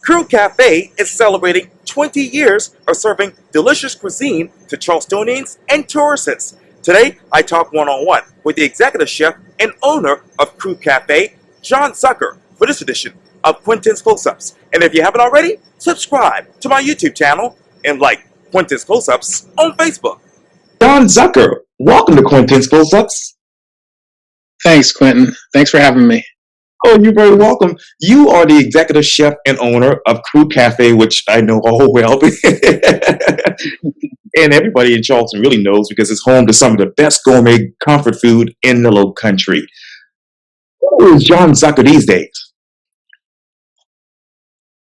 Cru Café is celebrating 20 years of serving delicious cuisine to Charlestonians and tourists. Today, I talk one-on-one with the executive chef and owner of Cru Café, John Zucker, for this edition of Quintin's Close-Ups. And if you haven't already, subscribe to my YouTube channel and like Quintin's Close-Ups on Facebook. John Zucker, welcome to Quintin's Close-Ups. Thanks, Quintin. Thanks for having me. Oh, you're very welcome. You are the executive chef and owner of Cru Café, which I know all well. And everybody in Charleston really knows because it's home to some of the best gourmet comfort food in the Lowcountry. Who is John Zucker these days?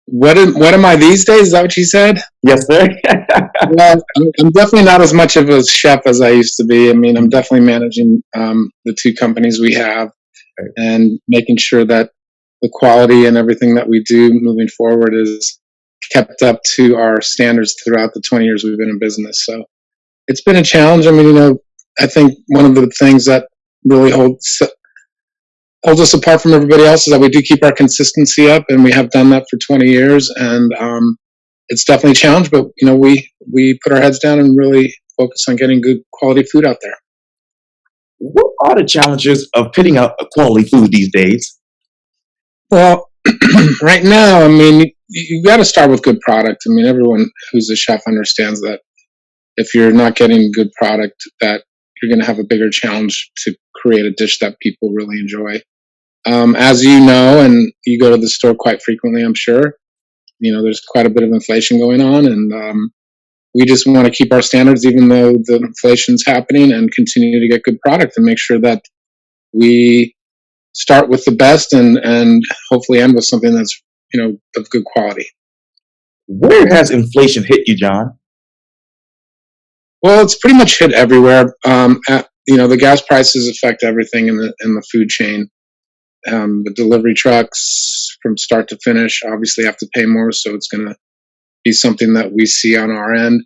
What am I these days? Is that what you said? Yes, sir. Well, I'm definitely not as much of a chef as I used to be. I mean, I'm definitely managing the two companies we have and making sure that the quality and everything that we do moving forward is kept up to our standards throughout the 20 years we've been in business. So it's been a challenge. I mean, I think one of the things that really holds us apart from everybody else is that we do keep our consistency up, and we have done that for 20 years. And it's definitely a challenge, but we put our heads down and really focus on getting good quality food out there. What are the challenges of putting out a quality food these days? Well, right now, I mean, you got to start with good product. I mean, everyone who's a chef understands that if you're not getting good product, that you're going to have a bigger challenge to create a dish that people really enjoy. As you know, and you go to the store quite frequently, I'm sure, there's quite a bit of inflation going on, and we just want to keep our standards even though the inflation's happening, and continue to get good product and make sure that we start with the best and hopefully end with something that's, of good quality. Where has inflation hit you, John? Well, it's pretty much hit everywhere. The gas prices affect everything in the food chain. The delivery trucks from start to finish obviously have to pay more, so it's going to be something that we see on our end.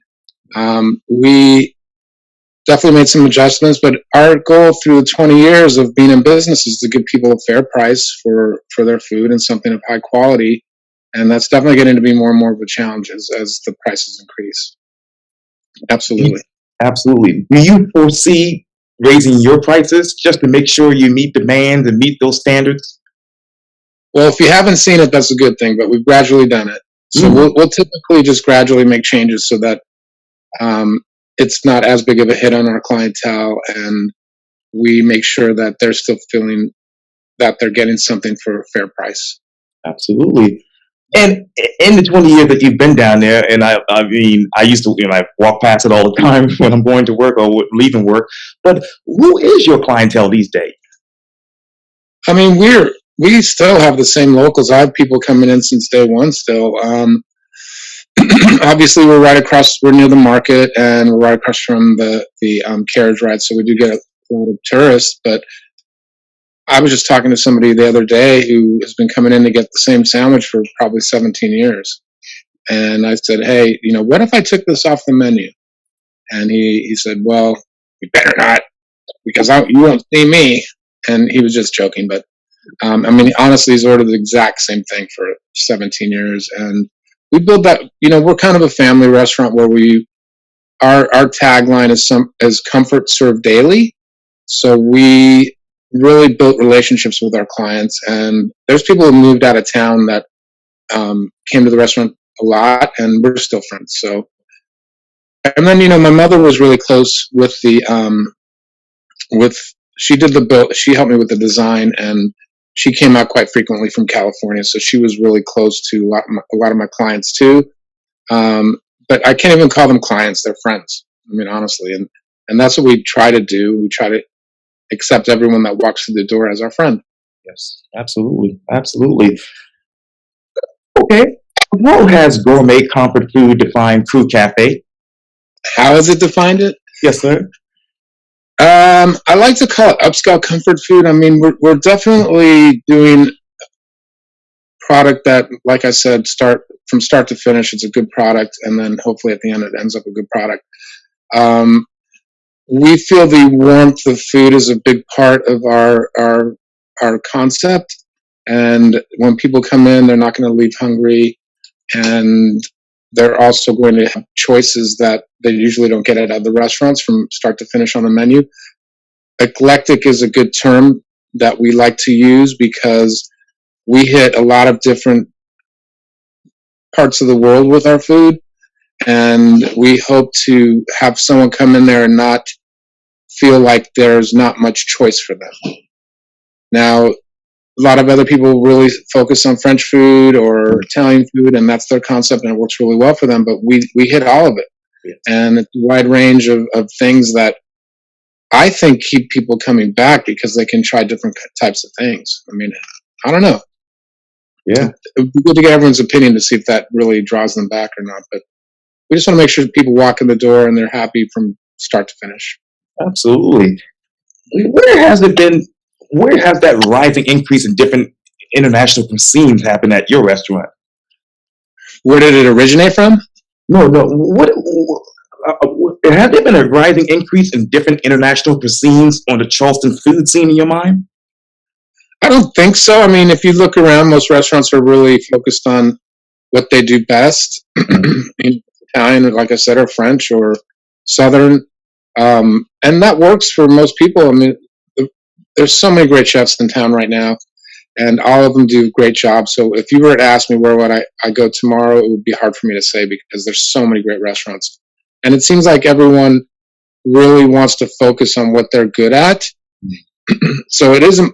We definitely made some adjustments, but our goal through the 20 years of being in business is to give people a fair price for their food and something of high quality. And that's definitely getting to be more and more of a challenge as the prices increase. Absolutely. Absolutely. Do you foresee raising your prices just to make sure you meet demand and meet those standards? Well, if you haven't seen it, that's a good thing, but we've gradually done it. So we'll typically just gradually make changes so that it's not as big of a hit on our clientele, and we make sure that they're still feeling that they're getting something for a fair price. Absolutely. And in the 20 years that you've been down there, and I mean, I used to, I walk past it all the time when I'm going to work or leaving work, but who is your clientele these days? I mean, we still have the same locals. I have people coming in since day one still. Obviously, we're near the market, and we're right across from the carriage ride, so we do get a lot of tourists. But I was just talking to somebody the other day who has been coming in to get the same sandwich for probably 17 years. And I said, hey, what if I took this off the menu? And he said, well, you better not, because you won't see me. And he was just joking, but I mean, honestly, he's ordered the exact same thing for 17 years. And we build that, we're kind of a family restaurant where our tagline is comfort served daily. So we really built relationships with our clients. And there's people who moved out of town that came to the restaurant a lot, and we're still friends. So, and then, my mother was really close with she did the build, she helped me with the design, and she came out quite frequently from California, so she was really close to a lot of my clients too. But I can't even call them clients; they're friends. I mean, honestly, and that's what we try to do. We try to accept everyone that walks through the door as our friend. Yes, absolutely, absolutely. Okay, how has gourmet comfort food defined Cru Café? How has it defined it? Yes, sir. I like to call it upscale comfort food. I mean, we're definitely doing product that, like I said, from start to finish, it's a good product, and then hopefully at the end it ends up a good product. We feel the warmth of food is a big part of our concept, and when people come in, they're not going to leave hungry. and they're also going to have choices that they usually don't get at other restaurants from start to finish on the menu. Eclectic is a good term that we like to use because we hit a lot of different parts of the world with our food, and we hope to have someone come in there and not feel like there's not much choice for them. Now, a lot of other people really focus on French food or Italian food, and that's their concept, and it works really well for them. But we hit all of it, and it's a wide range of things that I think keep people coming back because they can try different types of things. I mean, I don't know. Yeah, It would be good to get everyone's opinion to see if that really draws them back or not. But we just want to make sure people walk in the door and they're happy from start to finish. absolutely. Where has it been? Where has that rising increase in different international cuisines happened at your restaurant? Where did it originate from? No, no. Has there been a rising increase in different international cuisines on the Charleston food scene in your mind? I don't think so. I mean, if you look around, most restaurants are really focused on what they do best. Italian, like I said, or French or Southern. And that works for most people. I mean, there's so many great chefs in town right now, and all of them do great jobs. So if you were to ask me where would I go tomorrow, it would be hard for me to say because there's so many great restaurants. And it seems like everyone really wants to focus on what they're good at. So it is a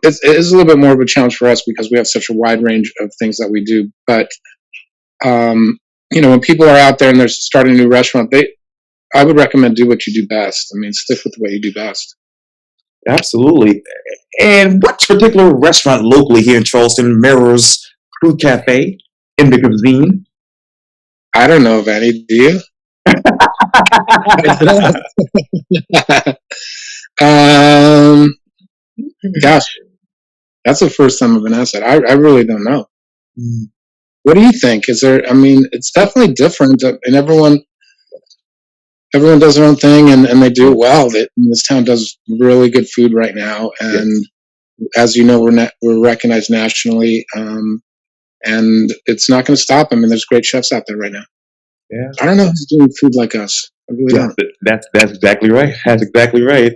little bit more of a challenge for us because we have such a wide range of things that we do. But when people are out there and they're starting a new restaurant, I would recommend do what you do best. I mean, stick with what you do best. Absolutely. And what particular restaurant locally here in Charleston mirrors Cru Café in the cuisine? I don't know of any. Do you? Gosh, that's the first time I've been asked that. I really don't know. Mm. What do you think? Is there? I mean, it's definitely different, and everyone does their own thing, and they do it well. This town does really good food right now, and as you know, we're recognized nationally, and it's not going to stop. I mean, there's great chefs out there right now. Yeah, I don't know who's doing food like us. I really don't. that's exactly right. That's exactly right.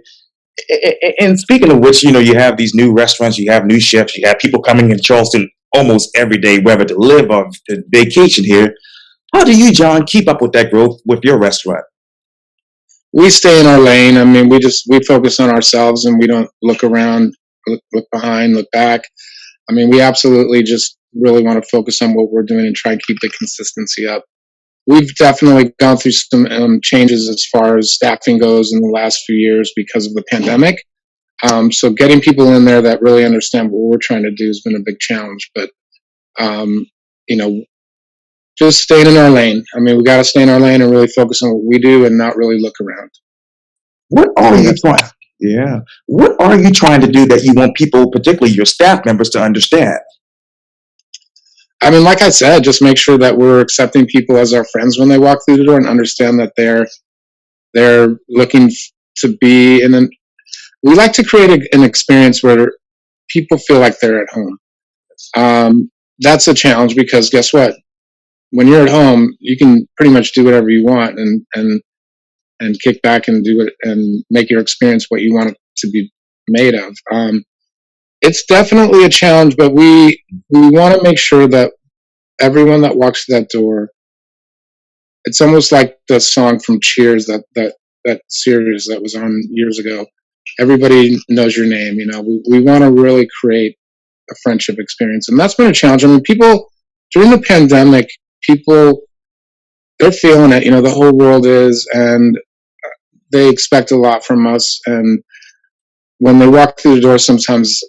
And speaking of which, you have these new restaurants, you have new chefs, you have people coming in Charleston almost every day, whether to live or to vacation here. How do you, John, keep up with that growth with your restaurant? We stay in our lane. I mean, we focus on ourselves and we don't look around, look behind, look back. I mean, we absolutely just really want to focus on what we're doing and try and keep the consistency up. We've definitely gone through some changes as far as staffing goes in the last few years because of the pandemic. So getting people in there that really understand what we're trying to do has been a big challenge. But, just staying in our lane. I mean, we got to stay in our lane and really focus on what we do and not really look around. What are you trying? Yeah. What are you trying to do that you want people, particularly your staff members, to understand? I mean, like I said, just make sure that we're accepting people as our friends when they walk through the door and understand that they're looking to be in an. We like to create an experience where people feel like they're at home. That's a challenge because guess what? When you're at home, you can pretty much do whatever you want and kick back and do it and make your experience what you want it to be made of. It's definitely a challenge, but we want to make sure that everyone that walks through that door, it's almost like the song from Cheers, that series that was on years ago. Everybody knows your name. We want to really create a friendship experience, and that's been a challenge. I mean, people during the pandemic, they're feeling it. The whole world is, and they expect a lot from us. And when they walk through the door, sometimes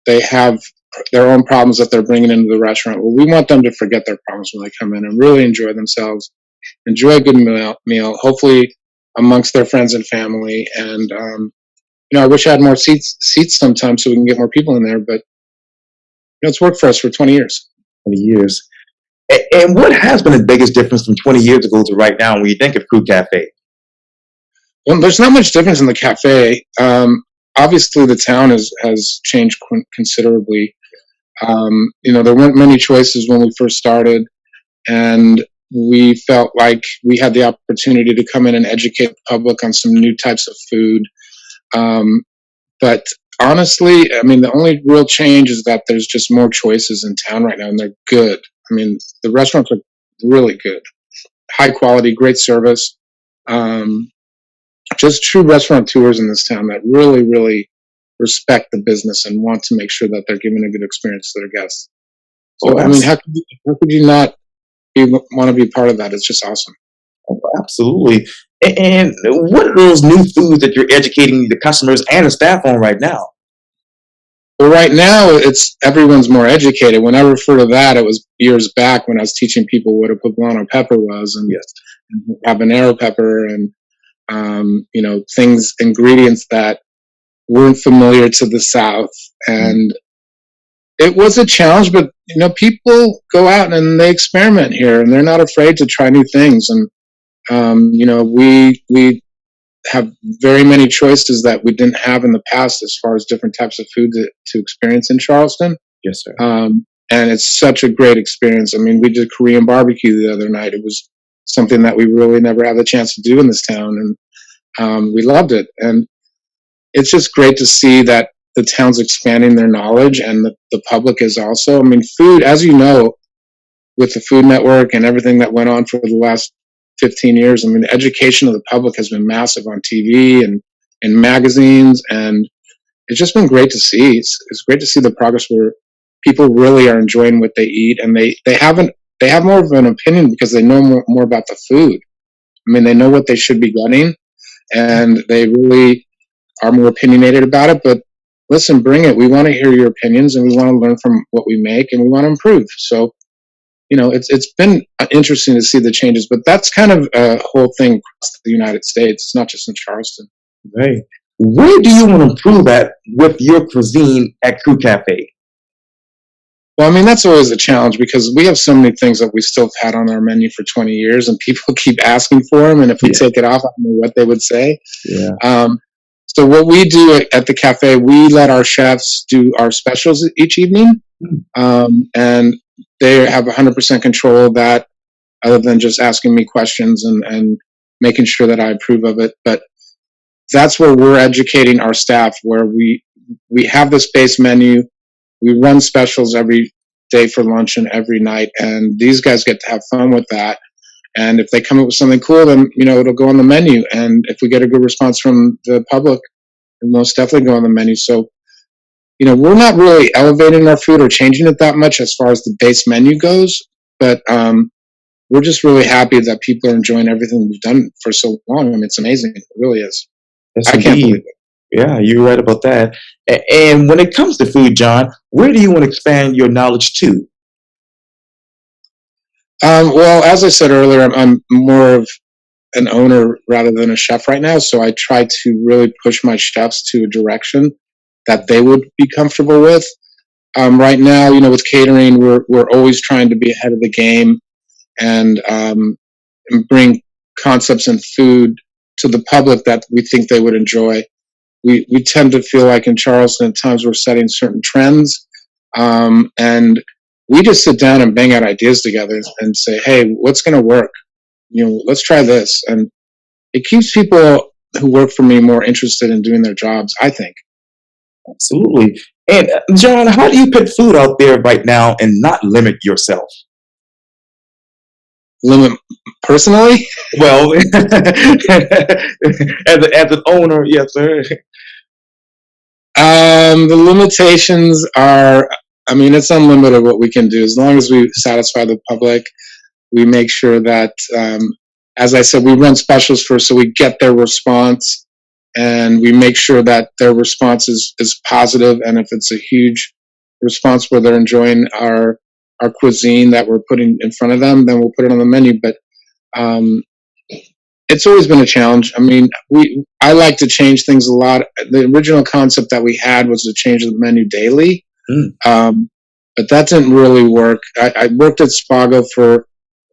they have their own problems that they're bringing into the restaurant. Well, we want them to forget their problems when they come in and really enjoy themselves, enjoy a good meal, hopefully amongst their friends and family. And I wish I had more seats sometimes so we can get more people in there. But it's worked for us for 20 years. 20 years. And what has been the biggest difference from 20 years ago to right now when you think of Cru Cafe? Well, there's not much difference in the cafe. Obviously, the town has changed considerably. There weren't many choices when we first started, and we felt like we had the opportunity to come in and educate the public on some new types of food. But honestly, I mean, the only real change is that there's just more choices in town right now, and they're good. I mean, the restaurants are really good, high quality, great service. Um, just true restaurateurs in this town that really, really respect the business and want to make sure that they're giving a good experience to their guests. So, Oh, I mean, how could you not want to be part of that? It's just awesome. absolutely. And what are those new foods that you're educating the customers and the staff on right now? Well, right now, it's everyone's more educated. When I refer to that, it was years back when I was teaching people what a poblano pepper was Yes. and habanero pepper and, things, ingredients that weren't familiar to the South. And it was a challenge, but, people go out and they experiment here and they're not afraid to try new things. And, we have very many choices that we didn't have in the past as far as different types of food to experience in Charleston. Yes, sir. And it's such a great experience. I mean, we did Korean barbecue the other night. It was something that we really never had the chance to do in this town, and we loved it. And it's just great to see that the town's expanding their knowledge, and the public is also. I mean, food, as you know, with the Food Network and everything that went on for the last 15 years, I mean, the education of the public has been massive on TV and magazines, and it's just been great to see. It's great to see the progress where people really are enjoying what they eat, and they have more of an opinion because they know more about the food. I mean, they know what they should be getting, and they really are more opinionated about it. But listen, bring it. We want to hear your opinions, and we want to learn from what we make, and we want to improve. So, it's been interesting to see the changes, but that's kind of a whole thing across the United States. It's not just in Charleston. Right. Where do you want to improve at with your cuisine at Cru Cafe? Well, I mean, that's always a challenge because we have so many things that we still have had on our menu for 20 years, and people keep asking for them. And if we take it off, I don't know what they would say. Yeah. So what we do at the cafe, we let our chefs do our specials each evening, and they have 100% control of that, other than just asking me questions and making sure that I approve of it. But that's where we're educating our staff, where we have this base menu. We run specials every day for lunch and every night, and these guys get to have fun with that. And if they come up with something cool, then, it'll go on the menu. And if we get a good response from the public, it'll most definitely go on the menu. So, we're not really elevating our food or changing it that much as far as the base menu goes, but we're just really happy that people are enjoying everything we've done for so long. I mean, it's amazing. It really is. Yes, I can't believe indeed. it. Yeah, you're right about that. And when it comes to food, John, where do you want to expand your knowledge to? Well, as I said earlier, I'm more of an owner rather than a chef right now, so I try to really push my chefs to a direction that they would be comfortable with. Right now, with catering, we're always trying to be ahead of the game and bring concepts and food to the public that we think they would enjoy. We tend to feel like in Charleston at times we're setting certain trends, and we just sit down and bang out ideas together and say, hey, what's going to work? Let's try this. And it keeps people who work for me more interested in doing their jobs, I think. Absolutely. And John, how do you put food out there right now and not limit yourself? Limit personally? Well, as an owner, yes, sir. The limitations are, I mean, it's unlimited what we can do. As long as we satisfy the public, we make sure that, as I said, we run specials first so we get their response, and we make sure that their response is positive. And if it's a huge response where they're enjoying our cuisine that we're putting in front of them, then we'll put it on the menu. But it's always been a challenge. I mean, I like to change things a lot. The original concept that we had was to change the menu daily, but that didn't really work. I worked at Spago for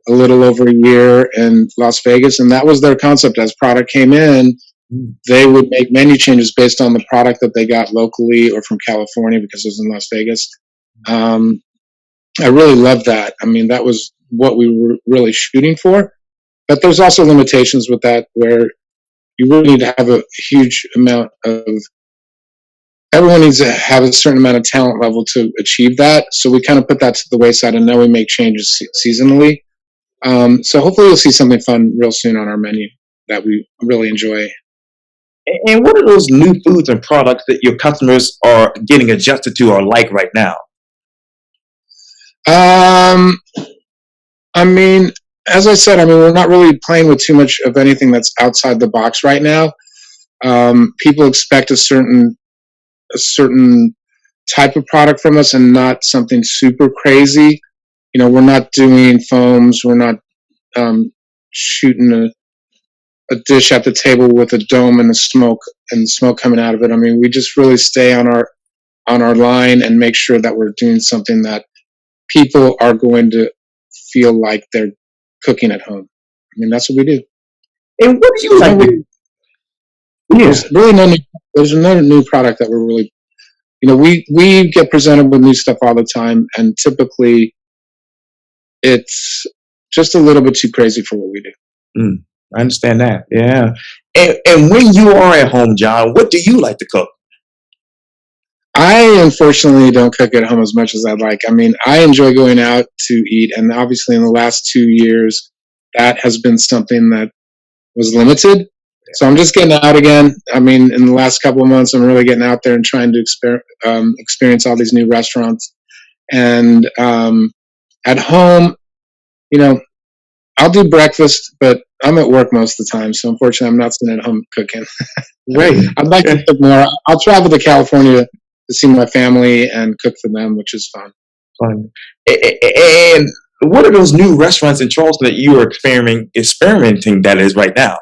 a little over a year in Las Vegas, and that was their concept. As product came in, they would make menu changes based on the product that they got locally or from California because it was in Las Vegas. I really loved that. I mean, that was what we were really shooting for. But there's also limitations with that, where you really need to have a huge amount of, everyone needs to have a certain amount of talent level to achieve that. So we kind of put that to the wayside, and now we make changes seasonally. So hopefully you'll see something fun real soon on our menu that we really enjoy. And what are those new foods and products that your customers are getting adjusted to or like right now? Um, I mean, as I said, I mean, we're not really playing with too much of anything that's outside the box right now. People expect a certain type of product from us, and not something super crazy. We're not doing foams. We're not shooting a dish at the table with a dome and the smoke coming out of it. I mean, we just really stay on our line and make sure that we're doing something that people are going to feel like they're cooking at home. I mean, that's what we do. And what do you There's no like to? really, Yeah, there's really no new, there's no new product that we're really, we get presented with new stuff all the time, and typically it's just a little bit too crazy for what we do. mm, I understand that. Yeah. And when you are at home, John, what do you like to cook? I unfortunately don't cook at home as much as I'd like. I mean, I enjoy going out to eat, and obviously in the last 2 years, that has been something that was limited. So I'm just getting out again. I mean, in the last couple of months, I'm really getting out there and trying to experience all these new restaurants. And at home, you know, I'll do breakfast, but I'm at work most of the time. So unfortunately, I'm not sitting at home cooking. Right. I'd like to cook more. I'll travel to California to see my family and cook for them, which is fun. Fun. And what are those new restaurants in Charleston that you are experimenting that is right now?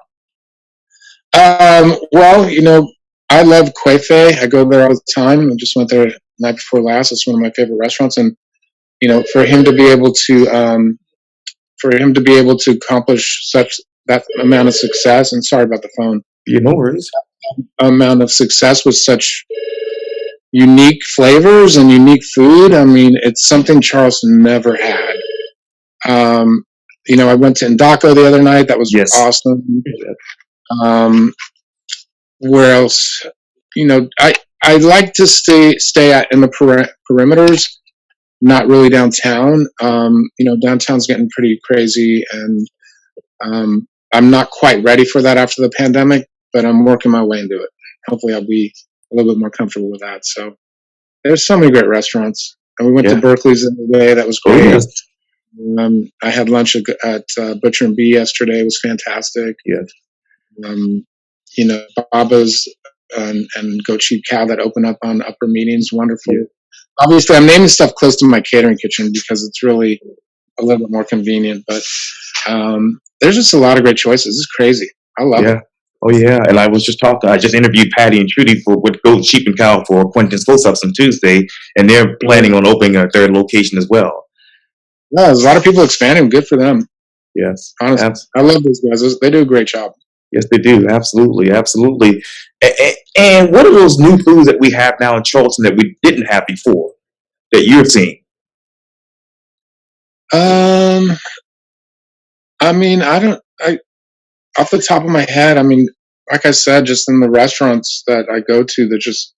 Well, I love Quefe. I go there all the time. I just went there night before last. It's one of my favorite restaurants, and for him to be able to accomplish such that amount of success. And sorry about the phone. You know worries. Amount of success with such unique flavors and unique food. I mean, it's something Charleston never had. I went to Indako the other night. That was Yes. awesome. Um, where else? I like to stay in the perimeters, not really downtown. Downtown's getting pretty crazy, and I'm not quite ready for that after the pandemic, but I'm working my way into it. Hopefully, I'll be a little bit more comfortable with that. So there's so many great restaurants, and we went to Yeah. Berkeley's the other day. That was Oh, great. yes. I had lunch at Butcher and Bee yesterday. It was fantastic. Yes. Um, Baba's and Go Cheap Cow that open up on Upper Meetings, wonderful. Yeah. Obviously, I'm naming stuff close to my catering kitchen because it's really a little bit more convenient. But there's just a lot of great choices. It's crazy. I love it. Yeah. Oh yeah. And I just interviewed Patty and Trudy with Goat Sheep and Cow for Quintin's Close-Ups on Tuesday, and they're planning on opening a third location as well. Yeah, there's a lot of people expanding. Good for them. Yes. Honestly, I love those guys. They do a great job. Yes, they do. Absolutely. Absolutely. And what are those new foods that we have now in Charleston that we didn't have before that you're seeing? Um, I mean, off the top of my head, I mean, like I said, just in the restaurants that I go to, there's just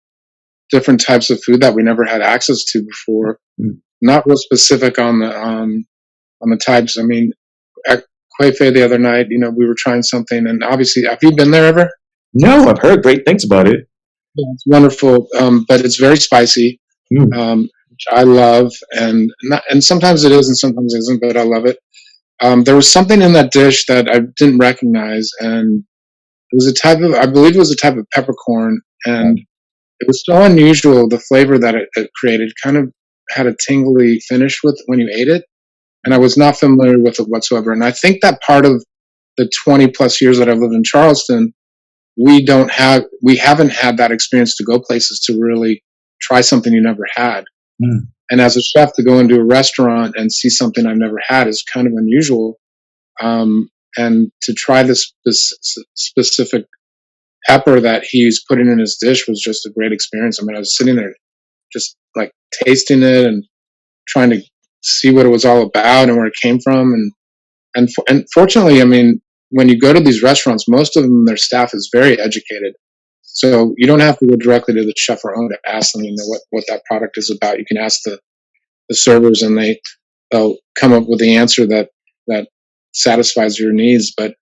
different types of food that we never had access to before. Mm. Not real specific on the types. I mean, at Quefe the other night, we were trying something, and obviously, have you been there ever? No, I've heard great things about it. Yeah, it's wonderful, but it's very spicy, Mm. which I love, and sometimes it is, and sometimes it isn't, but I love it. There was something in that dish that I didn't recognize, and it was I believe it was a type of peppercorn, and it was so unusual. The flavor that it created kind of had a tingly finish with when you ate it, and I was not familiar with it whatsoever. And I think that part of the 20 plus years that I've lived in Charleston, we haven't had that experience to go places to really try something you never had. Mm. And as a chef, to go into a restaurant and see something I've never had is kind of unusual. And to try this specific pepper that he's putting in his dish was just a great experience. I mean, I was sitting there just like tasting it and trying to see what it was all about and where it came from. And fortunately, I mean, when you go to these restaurants, most of them, their staff is very educated. So you don't have to go directly to the chef or owner to ask them, what that product is about. You can ask the servers, and they'll come up with the answer that satisfies your needs. But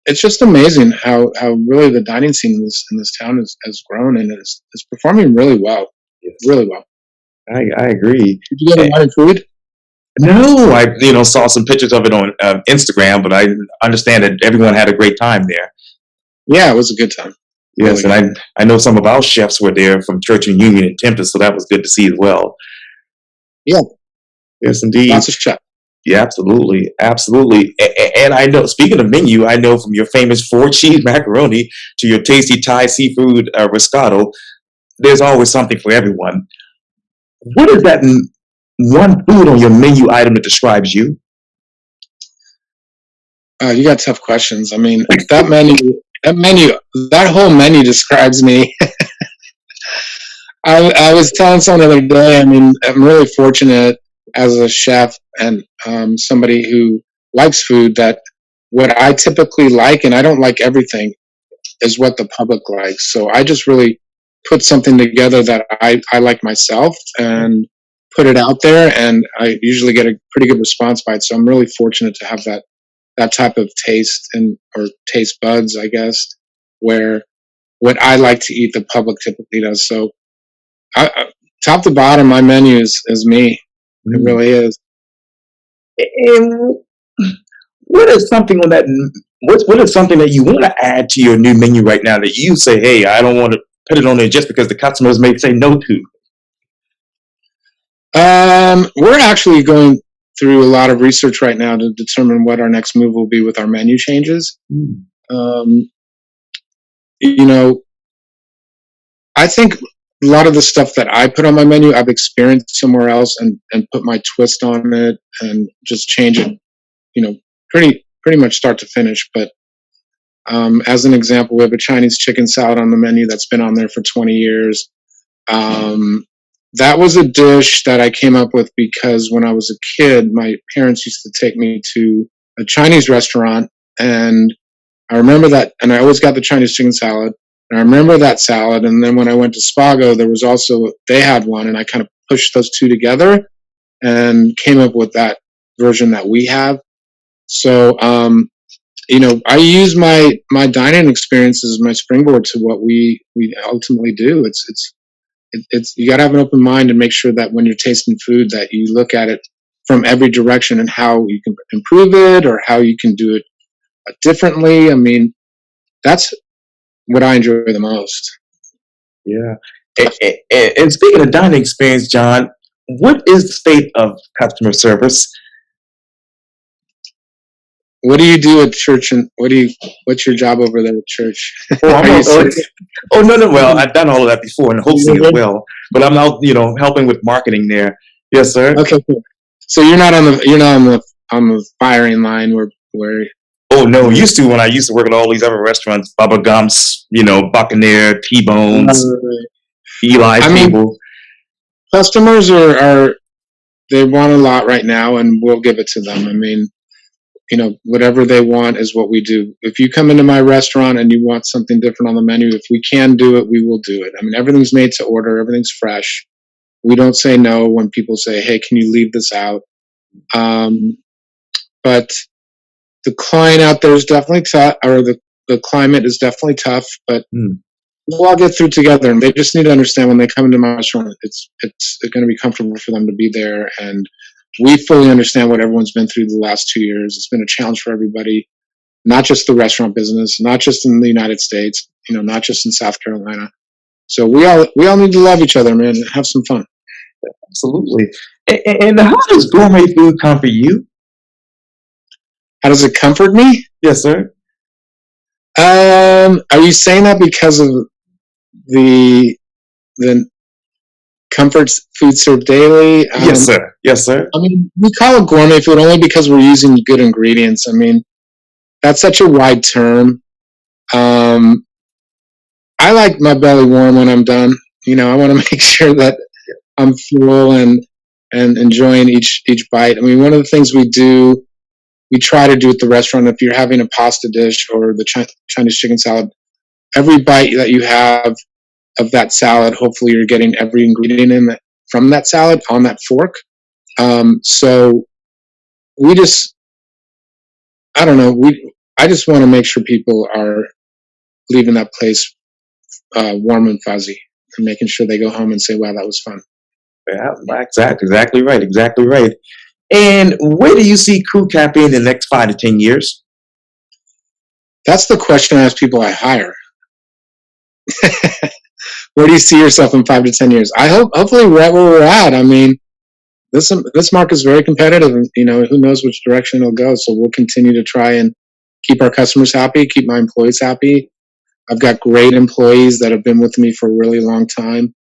it's just amazing how really the dining scene in this town has grown, and is performing really well, really well. I agree. Did you get a lot of food? No, I saw some pictures of it on Instagram, but I understand that everyone had a great time there. Yeah, it was a good time. Yes, Really. and I know some of our chefs were there from Church and Union and Tempest, so that was good to see as well. Yeah, Yes, indeed. lots of chefs. Yeah, absolutely, absolutely. And I know, speaking of menu, I know from your famous 4 cheese macaroni to your tasty Thai seafood risotto, there's always something for everyone. What is that one food on your menu item that describes you? You got tough questions. I mean, that whole menu describes me. I was telling someone the other day, I mean, I'm really fortunate as a chef and somebody who likes food, that what I typically like, and I don't like everything, is what the public likes. So I just really put something together that I like myself and put it out there, and I usually get a pretty good response by it. So I'm really fortunate to have that type of taste or taste buds, I guess, where what I like to eat, the public typically does. So top to bottom, my menu is me. It really is. And what is something on that? What is something that you want to add to your new menu right now that you say, hey, I don't want to put it on there just because the customers may say no to? We're actually going through a lot of research right now to determine what our next move will be with our menu changes. Um, I think a lot of the stuff that I put on my menu, I've experienced somewhere else and put my twist on it and just change it, pretty much start to finish. But as an example, we have a Chinese chicken salad on the menu that's been on there for 20 years. That was a dish that I came up with because when I was a kid, my parents used to take me to a Chinese restaurant, and I remember that, and I always got the Chinese chicken salad. And I remember that salad, and then when I went to Spago, they had one, and I kind of pushed those two together and came up with that version that we have. So, I use my dining experience as my springboard to what we ultimately do. It's you got to have an open mind and make sure that when you're tasting food, that you look at it from every direction and how you can improve it or how you can do it differently. I mean, that's what I enjoy the most. Yeah. And speaking of dining experience, John, what is the state of customer service? What do you do at church, and what's your job over there at church? Oh, Are you no. Well, I've done all of that before and hosting as well, but I'm out, helping with marketing there. Yes, sir. Okay, cool. So you're not on the firing line where. Oh no, used to when I used to work at all these other restaurants, Bubba Gumps, Buccaneer, T-Bones, Eli Table. Customers are they want a lot right now, and we'll give it to them. I mean, whatever they want is what we do. If you come into my restaurant and you want something different on the menu, if we can do it, we will do it. I mean, everything's made to order, everything's fresh. We don't say no when people say, hey, can you leave this out? But the client out there is definitely tough, or the climate is definitely tough, but we'll all get through together. And they just need to understand when they come into my restaurant, it's going to be comfortable for them to be there. And we fully understand what everyone's been through the last 2 years. It's been a challenge for everybody, not just the restaurant business, not just in the United States, not just in South Carolina. So we all need to love each other, man, and have some fun. Absolutely. And how does gourmet food comfort you? How does it comfort me? Yes, sir. Are you saying that because of the comfort food served daily? Yes, sir. Yes, sir. I mean, we call it gourmet food only because we're using good ingredients. I mean, that's such a wide term. I like my belly warm when I'm done. I want to make sure that I'm full, and and enjoying each bite. I mean, one of the things we try to do at the restaurant, if you're having a pasta dish or the Chinese chicken salad, every bite that you have of that salad, hopefully you're getting every ingredient from that salad on that fork. So we just, I don't know, I just want to make sure people are leaving that place warm and fuzzy, and making sure they go home and say, wow, that was fun. Yeah, exactly right, exactly right. And where do you see Cru Café in the next 5 to 10 years? That's the question I ask people I hire. Where do you see yourself in 5 to 10 years? Hopefully we're at where we're at. I mean, this market is very competitive, and who knows which direction it'll go. So we'll continue to try and keep our customers happy, keep my employees happy. I've got great employees that have been with me for a really long time,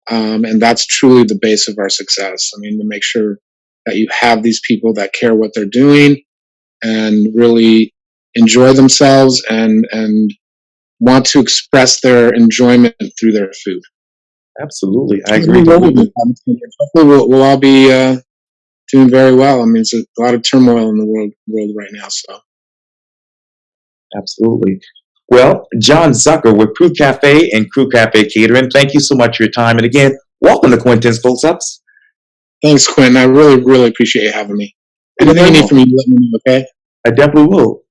and that's truly the base of our success. I mean, to make sure that you have these people that care what they're doing and really enjoy themselves and want to express their enjoyment through their food. Absolutely, I agree completely. Hopefully we'll all be doing very well. I mean, there's a lot of turmoil in the world right now. So Absolutely. Well, John Zucker with Cru Café and Cru Café Catering, thank you so much for your time. And again, welcome to Quintin's Close-Ups. thanks, Quentin. I really, really appreciate you having me. You're Anything you very need from me, let me know, okay? I definitely will.